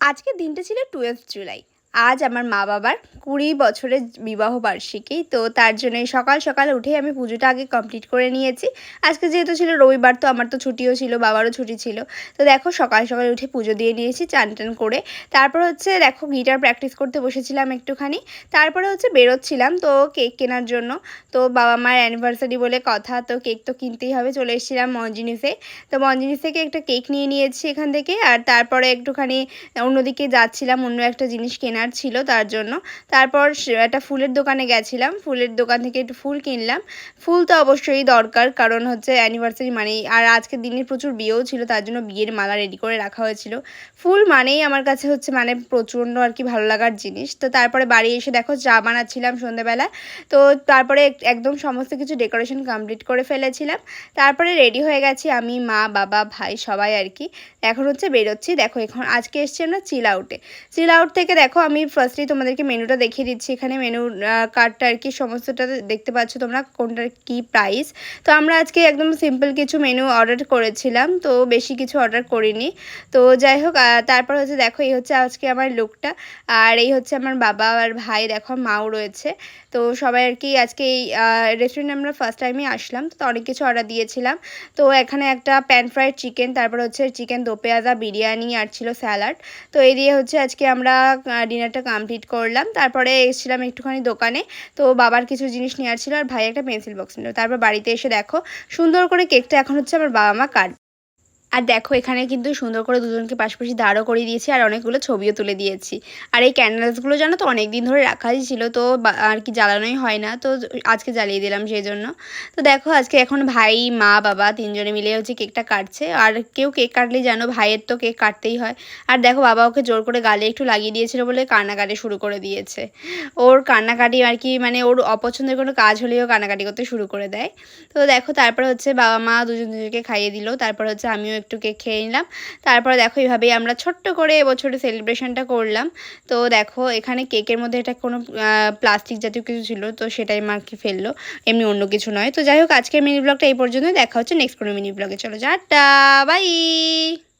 আজকের দিনটা ছিল 12 জুলাই। আজ আমার মা বাবার 20 বছরের বিবাহ বার্ষিকী। তো তার জন্যই সকাল সকাল উঠেই আমি পুজোটা আগে কমপ্লিট করে নিয়েছি। আজকে যেহেতু ছিল রবিবার, তো আমার তো ছুটিও ছিল, বাবারও ছুটি ছিল। তো দেখো সকাল সকাল উঠে পুজো দিয়ে নিয়েছি চান টান করে। তারপর হচ্ছে দেখো গিটার প্র্যাকটিস করতে বসেছিলাম একটুখানি। তারপরে হচ্ছে বেরোচ্ছিলাম তো কেক কেনার জন্য। তো বাবা মার অ্যানিভার্সারি বলে কথা, তো কেক তো কিনতেই হবে। চলে এসেছিলাম মঞ্জিনিসে। তো মঞ্জিনিস থেকে একটা কেক নিয়ে নিয়েছি এখান থেকে। আর তারপরে একটুখানি অন্যদিকে যাচ্ছিলাম, অন্য একটা জিনিস কেনার ছিল তার জন্য। তারপর একটা ফুলের দোকানে গেছিলাম, ফুলের দোকান থেকে একটু ফুল কিনলাম। ফুল তো অবশ্যই দরকার, কারণ হচ্ছে অ্যানিভার্সারি মানেই, আর আজকের দিনে প্রচুর বিয়েও ছিল, তার জন্য বিয়ের মালা রেডি করে রাখা হয়েছিল। ফুল মানেই আমার কাছে হচ্ছে মানে প্রচণ্ড আর কি ভালো লাগার জিনিস। তো তারপরে বাড়ি এসে দেখো চা বানাচ্ছিলাম সন্ধ্যাবেলা। তো তারপরে একদম সমস্ত কিছু ডেকোরেশন কমপ্লিট করে ফেলেছিলাম। তারপরে রেডি হয়ে গেছি আমি, মা, বাবা, ভাই সবাই আর কি। এখন হচ্ছে বেরোচ্ছি। দেখো এখন আজকে এসছি আমরা চিল আউটে। চিল আউট থেকে দেখো আমি ফার্স্টেই তোমাদেরকে মেনুটা দেখিয়ে দিচ্ছি। এখানে মেনু কার্ডটা আর কি সমস্তটা দেখতে পাচ্ছ তোমরা, কোনটার কি প্রাইস। তো আমরা আজকে একদম সিম্পল কিছু মেনু অর্ডার করেছিলাম, তো বেশি কিছু অর্ডার করিনি। তো যাই হোক, তারপর হচ্ছে দেখো এই হচ্ছে আজকে আমার লুকটা। আর এই হচ্ছে আমার বাবা আর ভাই, দেখো মাও রয়েছে। তো সবাই আর কি আজকে এই রেস্টুরেন্টে আমরা ফার্স্ট টাইমে আসলাম, তো অনেক কিছু অর্ডার দিয়েছিলাম। তো এখানে একটা প্যান ফ্রাইড চিকেন, তারপর হচ্ছে চিকেন দো পেঁয়াজা বিরিয়ানি, আর ছিল স্যালাড। তো এই দিয়ে হচ্ছে আজকে আমরা ডিনারটা কমপ্লিট করলাম। তারপরে এসেছিলাম একটুখানি দোকানে। তো বাবার কিছু জিনিস নেওয়ার ছিল, আর ভাই একটা পেন্সিল বক্স নিল। তারপর বাড়িতে এসে দেখো সুন্দর করে কেকটা এখন হচ্ছে আমার বাবা মা কাটবে। আর দেখো এখানে কিন্তু সুন্দর করে দুজনকে পাশাপাশি দাঁড়ও করিয়ে দিয়েছি, আর অনেকগুলো ছবিও তুলে দিয়েছি। আর এই ক্যান্ডেলসগুলো জানো তো অনেক দিন ধরে রাখাই ছিল, তো আর কি জ্বালানোই হয় না, তো আজকে জ্বালিয়ে দিলাম সেই জন্য। তো দেখো আজকে এখন ভাই, মা, বাবা তিনজনে মিলে হচ্ছে কেকটা কাটছে। আর কেউ কেক কাটলেই জানো ভাইয়ের তো কেক কাটতেই হয়। আর দেখো বাবা ওকে জোর করে গালে একটু লাগিয়ে দিয়েছিল বলে কান্নাকাটি শুরু করে দিয়েছে। ওর কান্নাকাটি আর কি মানে ওর অপছন্দের কোনো কাজ হলেও কান্নাকাটি করতে শুরু করে দেয়। তো দেখো তারপর হচ্ছে বাবা মা দুজনকে খাইয়ে দিল। তারপর হচ্ছে আমিও একটু কেক খেয়ে নিলাম। তারপরে দেখো এইভাবেই আমরা ছোট্ট করে এবছরের সেলিব্রেশনটা করলাম। তো দেখো এখানে কেকের মধ্যে এটা কোনো প্লাস্টিক জাতীয় কিছু ছিল, তো সেটাই মা কি ফেললো, এমনি অন্য কিছু নয়। তো যাই হোক আজকের মিনি ব্লগটা এই পর্যন্ত। দেখা হচ্ছে নেক্সট কোনো মিনি ব্লগে। চলো টাটা, বাই।